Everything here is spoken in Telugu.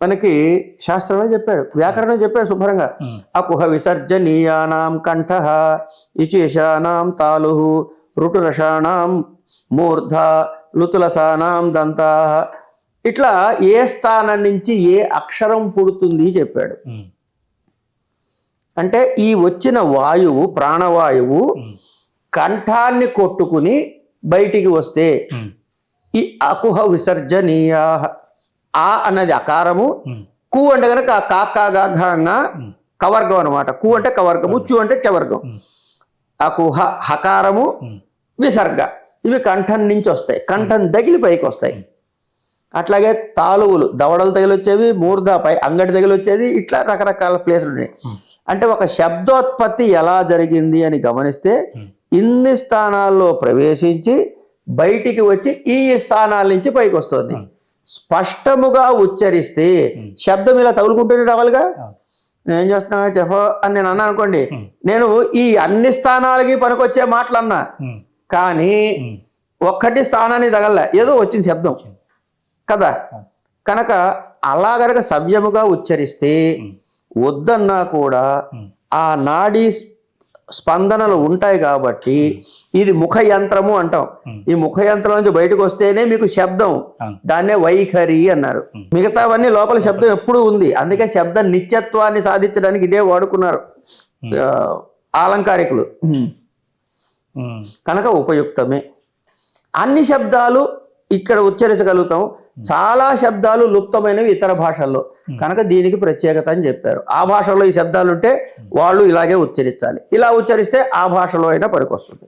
మనకి శాస్త్రంలో చెప్పాడు, వ్యాకరణం చెప్పాడు శుభ్రంగా. అకుహ విసర్జనీయానాం కంఠ, ఇచేషానాం తాలు, ఋటురసానాం మూర్ధ, లుతులసానాం దంతా. ఇట్లా ఏ స్థానం నుంచి ఏ అక్షరం పుడుతుంది చెప్పాడు. అంటే ఈ వచ్చిన వాయువు, ప్రాణవాయువు కంఠాన్ని కొట్టుకుని బయటికి వస్తే ఈ అకుహ విసర్జనీయ. ఆ అన్నది అకారము, కు అంటే కనుక కాకాగా కవర్గం అనమాట. కు అంటే కవర్గము, చు అంటే చవర్గం. అకుహ హకారము, విసర్గ, ఇవి కంఠం నుంచి వస్తాయి, కంఠం తగిలి పైకి వస్తాయి. అట్లాగే తాలువులు దవడలు తగిలొచ్చేవి, మూర్ధపై అంగడి తగిలొచ్చేది, ఇట్లా రకరకాల ప్లేసులు ఉన్నాయి. అంటే ఒక శబ్దోత్పత్తి ఎలా జరిగింది అని గమనిస్తే ఇన్ని స్థానాల్లో ప్రవేశించి బయటికి వచ్చి ఈ స్థానాల నుంచి పైకి వస్తుంది. స్పష్టముగా ఉచ్చరిస్తే శబ్దం ఇలా తగులుకుంటూనే రావాలిగా. నేను చేస్తున్నా చెప్ప అని నేను అన్నా అనుకోండి, నేను ఈ అన్ని స్థానాలకి పనికొచ్చే మాటలు అన్నా, కానీ ఒక్కటి స్థానాన్ని తగల, ఏదో వచ్చింది శబ్దం కదా. కనుక అలా గనక సవ్యముగా ఉచ్చరిస్తే వద్దన్నా కూడా ఆ నాడీ స్పందనలు ఉంటాయి. కాబట్టి ఇది ముఖ యంత్రము అంటాం. ఈ ముఖ యంత్రం నుంచి బయటకు వస్తేనే మీకు శబ్దం, దాన్నే వైఖరి అన్నారు. మిగతావన్నీ లోపల శబ్దం ఎప్పుడూ ఉంది. అందుకే శబ్ద నిత్యత్వాన్ని సాధించడానికి ఇదే వాడుకున్నారు అలంకారికులు. కనుక ఉపయుక్తమే. అన్ని శబ్దాలు ఇక్కడ ఉచ్చరించగలుగుతాం, చాలా శబ్దాలు లుప్తమైనవి ఇతర భాషల్లో. కనుక దీనికి ప్రత్యేకత అని చెప్పారు. ఆ భాషలో ఈ శబ్దాలు ఉంటే వాళ్ళు ఇలాగే ఉచ్చరించాలి, ఇలా ఉచ్చరిస్తే ఆ భాషలో అయినా పనికొస్తుంది.